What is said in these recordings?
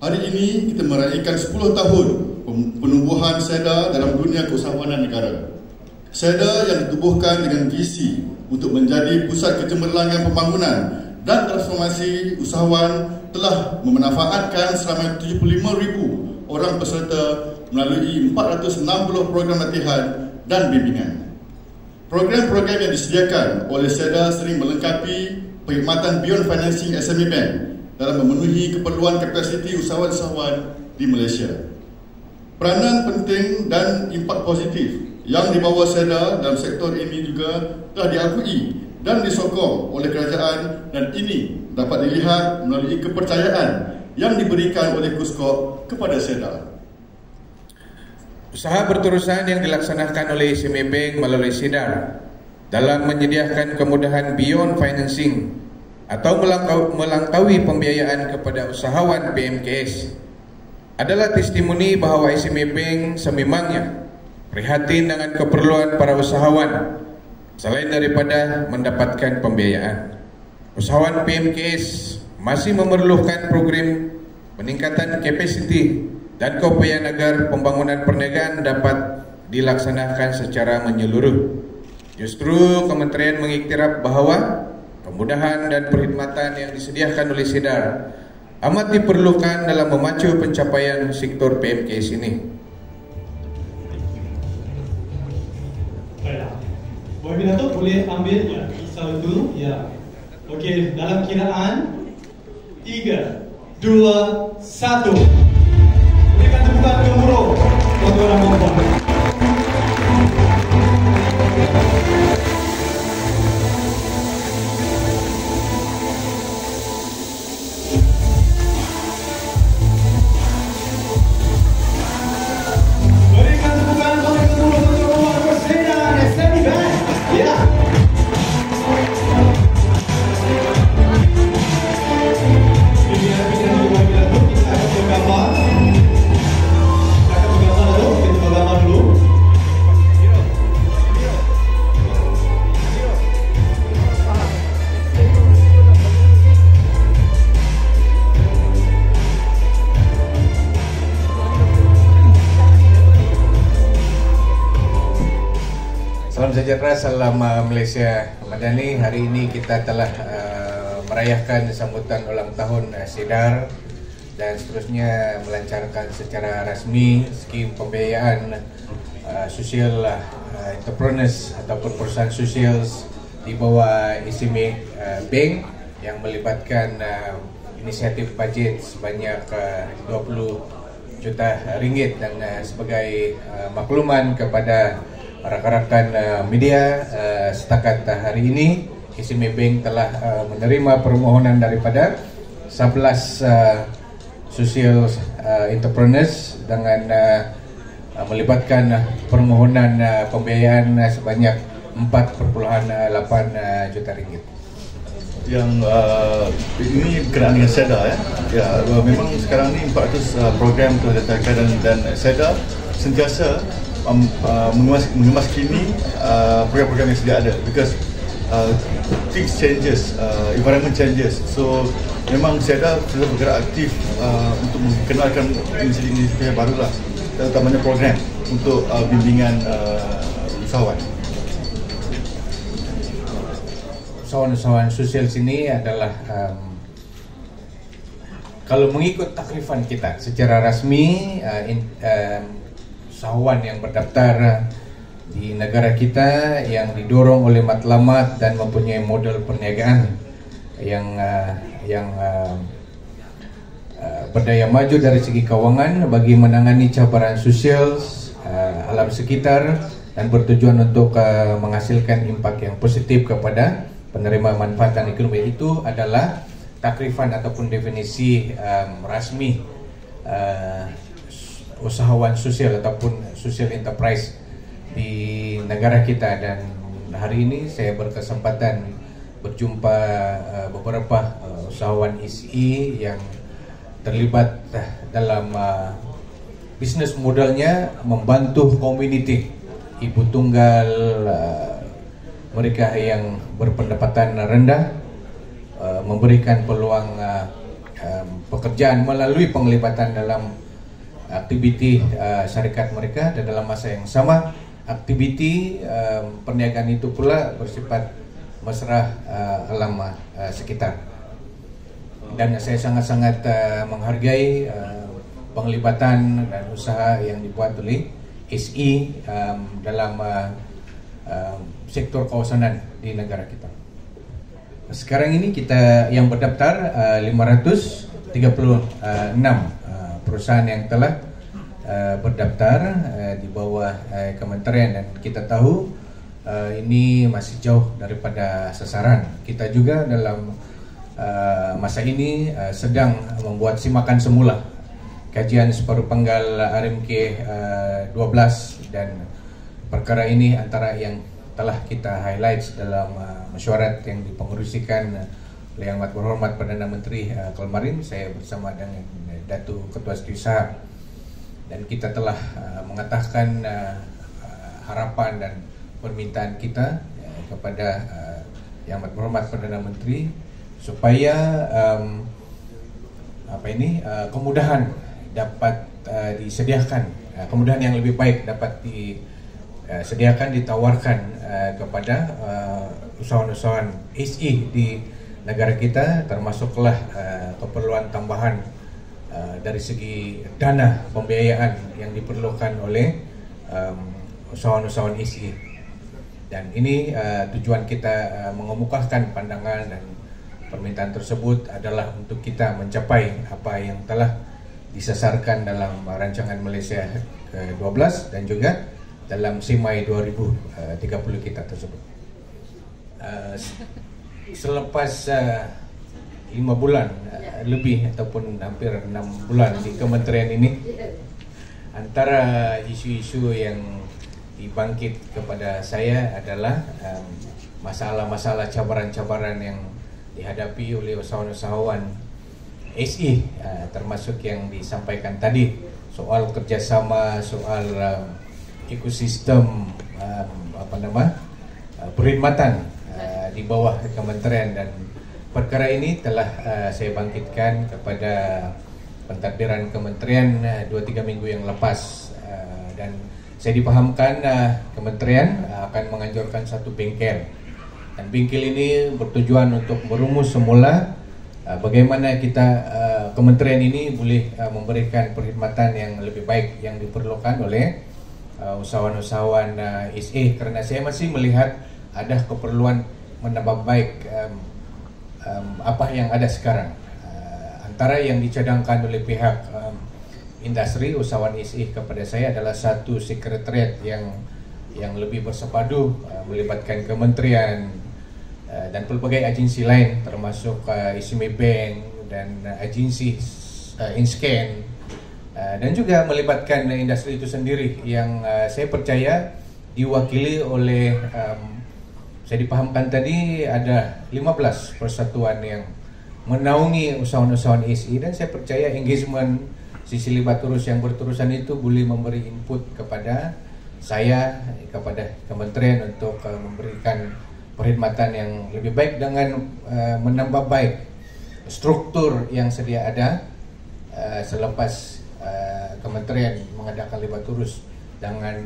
hari ini kita meraihkan 10 tahun penumbuhan SEDA dalam dunia keusahawanan negara. SEDA yang ditubuhkan dengan visi untuk menjadi pusat kecemerlangan pembangunan dan transformasi usahawan telah memanfaatkan selama 75,000 orang peserta melalui 460 program latihan dan bimbingan. Program-program yang disediakan oleh SEDA sering melengkapi perkhidmatan Beyond Financing SME Bank dalam memenuhi keperluan kapasiti usahawan-usahawan di Malaysia. Peranan penting dan impak positif yang dibawa SEDA dalam sektor ini juga telah diakui dan disokong oleh kerajaan, dan ini dapat dilihat melalui kepercayaan yang diberikan oleh KUSKOP kepada SEDA. Usaha berterusan yang dilaksanakan oleh SME Bank melalui SEDA dalam menyediakan kemudahan Beyond Financing atau melampaui pembiayaan kepada usahawan BMKS adalah testimoni bahawa SME Bank sememangnya prihatin dengan keperluan para usahawan selain daripada mendapatkan pembiayaan. Usahawan BMKS masih memerlukan program peningkatan kapasiti dan keupayaan agar pembangunan perniagaan dapat dilaksanakan secara menyeluruh. Justru Kementerian mengiktiraf bahawa kemudahan dan perkhidmatan yang disediakan oleh SEDA amat diperlukan dalam memacu pencapaian sektor PMKS ini. Boy Binato boleh ambil ya, kisah dulu ya. Okey, dalam kiraan 3, 2, 1. Berikan tepukan gemuruh tuan-tuan dan puan-puan. Salam sejahtera, salam Malaysia Madani. Hari ini kita telah merayakan sambutan ulang tahun SEDA dan seterusnya melancarkan secara rasmi skim pembiayaan sosial entrepreneurs ataupun perusahaan sosial di bawah SME Bank yang melibatkan inisiatif bajet sebanyak 20 juta ringgit. Dan sebagai makluman kepada rakan-rakan media, setakat hari ini SME Bank telah menerima permohonan daripada 11 social entrepreneurs dengan melibatkan permohonan pembiayaan sebanyak 4.8 juta ringgit. Yang ini berkenaan dengan SEDA ya. Memang sekarang ni 400 program telah dilaksanakan dan SEDA sentiasa mengemas-kini program-program yang sedia ada, because things changes, environment changes. So memang SEDA sudah bergerak aktif untuk mengenalkan inisiatif yang baru lah, terutamanya program untuk bimbingan usahawan. Usahawan-usahawan sosial sini adalah kalau mengikut takrifan kita secara rasmi, usahawan yang berdaftar di negara kita yang didorong oleh matlamat dan mempunyai modal perniagaan yang berdaya maju dari segi kewangan bagi menangani cabaran sosial alam sekitar dan bertujuan untuk menghasilkan impak yang positif kepada penerima manfaat dan ekonomi. Itu adalah takrifan ataupun definisi rasmi usahawan sosial ataupun social enterprise di negara kita. Dan hari ini saya berkesempatan berjumpa beberapa usahawan ISI yang terlibat dalam bisnes modalnya membantu komuniti ibu tunggal mereka yang berpendapatan rendah, memberikan peluang pekerjaan melalui penglibatan dalam aktiviti syarikat mereka, dan dalam masa yang sama aktiviti perniagaan itu pula bersifat mesra alam sekitar. Dan saya sangat-sangat menghargai penglibatan dan usaha yang dibuat oleh SE dalam sektor kawasanan di negara kita. Sekarang ini kita yang berdaftar 536 perusahaan yang telah berdaftar di bawah kementerian, dan kita tahu ini masih jauh daripada sasaran. Kita juga dalam masa ini sedang membuat simakan semula kajian separuh penggal RMK 12, dan perkara ini antara yang telah kita highlight dalam mesyuarat yang dipengerusikan oleh Yang Amat Berhormat Perdana Menteri kemarin. Saya bersama dengan Datuk Ketua Setiausaha, dan kita telah mengatakan harapan dan permintaan kita kepada Yang Amat Berhormat Perdana Menteri supaya kemudahan dapat disediakan, kemudahan yang lebih baik dapat disediakan, ditawarkan kepada usahawan-usahawan SE di negara kita, termasuklah keperluan tambahan dari segi dana pembiayaan yang diperlukan oleh usahawan-usahawan SE. Dan ini tujuan kita mengemukakan pandangan dan permintaan tersebut adalah untuk kita mencapai apa yang telah disasarkan dalam rancangan Malaysia ke-12 dan juga dalam SEMAI 2030 kita tersebut. Selepas 5 bulan lebih ataupun hampir 6 bulan di kementerian ini, antara isu-isu yang dibangkit kepada saya adalah masalah-masalah, cabaran-cabaran yang dihadapi oleh usahawan-usahawan SE, termasuk yang disampaikan tadi, soal kerjasama, soal ekosistem perkhidmatan di bawah kementerian. Dan perkara ini telah saya bangkitkan kepada pentadbiran kementerian 2-3 minggu yang lepas, dan saya dipahamkan kementerian akan menganjurkan satu bengkel, dan bengkel ini bertujuan untuk merumus semula bagaimana kita kementerian ini boleh memberikan perkhidmatan yang lebih baik yang diperlukan oleh usahawan-usahawan SE, karena saya masih melihat ada keperluan menambah baik apa yang ada sekarang. Antara yang dicadangkan oleh pihak industri usahawan SE kepada saya adalah satu sekretariat yang lebih bersepadu, melibatkan kementerian dan pelbagai agensi lain, termasuk SME Bank dan agensi InScan, dan juga melibatkan industri itu sendiri yang saya percaya diwakili oleh saya dipahamkan tadi ada 15 persatuan yang menaungi usahawan-usahawan SE, dan saya percaya engagement sisi libat terus yang berterusan itu boleh memberi input kepada saya, kepada kementerian untuk memberikan perkhidmatan yang lebih baik dengan menambah baik struktur yang sedia ada selepas kementerian mengadakan libat terus dengan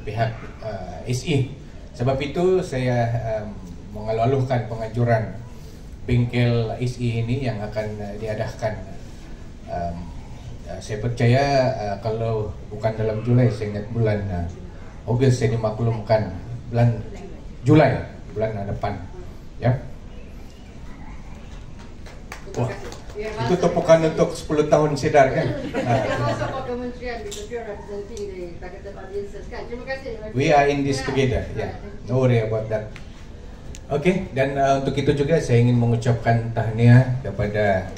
pihak SE. Sebab itu saya mengalu-alukan penganjuran bengkel SE ini yang akan diadakan. Saya percaya kalau bukan dalam Julai, saya ingat bulan Ogos saya dimaklumkan bulan Julai, bulan depan, ya. Wah, itu tepukan untuk 10 tahun sedar kan. We are in this together, yeah. No worry about that. Oke, dan untuk itu juga saya ingin mengucapkan tahniah kepada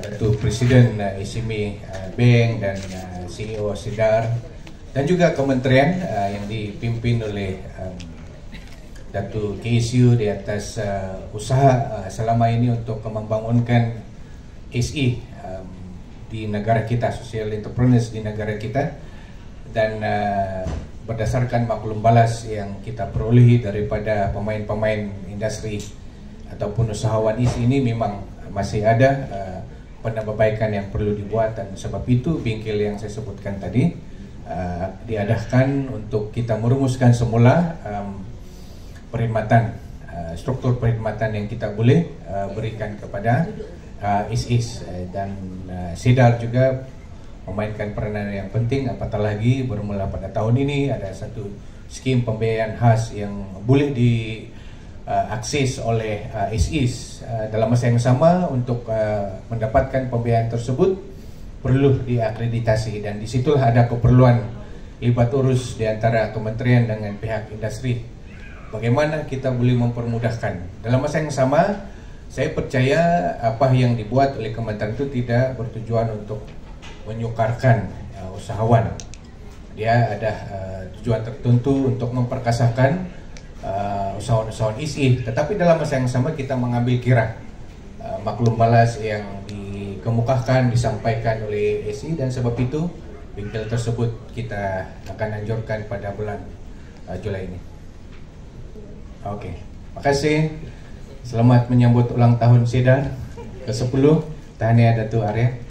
Datuk Presiden SME Bank dan CEO Sidar, dan juga kementerian yang dipimpin oleh Datuk KSU di atas usaha selama ini untuk membangunkan SE di negara kita, social entrepreneurs di negara kita. Dan berdasarkan maklum balas yang kita perolehi daripada pemain-pemain industri ataupun usahawan SE ini, memang masih ada penambahbaikan yang perlu dibuat, dan sebab itu bingkil yang saya sebutkan tadi diadakan untuk kita merumuskan semula perkhidmatan, struktur perkhidmatan yang kita boleh berikan kepada ISIS, dan SEDAR juga memainkan peranan yang penting, apatah lagi bermula pada tahun ini ada satu skim pembiayaan khas yang boleh diakses oleh ISIS. Dalam masa yang sama, untuk mendapatkan pembiayaan tersebut perlu diakreditasi, dan disitulah ada keperluan libat urus di antara kementerian dengan pihak industri. Bagaimana kita boleh mempermudahkan. Dalam masa yang sama, saya percaya apa yang dibuat oleh kementerian itu tidak bertujuan untuk menyukarkan usahawan. Dia ada tujuan tertentu untuk memperkasakan usahawan-usahawan ISI, tetapi dalam masa yang sama kita mengambil kira maklum balas yang dikemukakan, disampaikan oleh ISI, dan sebab itu bingkil tersebut kita akan anjurkan pada bulan Julai ini. Oke, makasih. Selamat menyambut ulang tahun SEDAR ke-10. Tahniah Datuk Arya.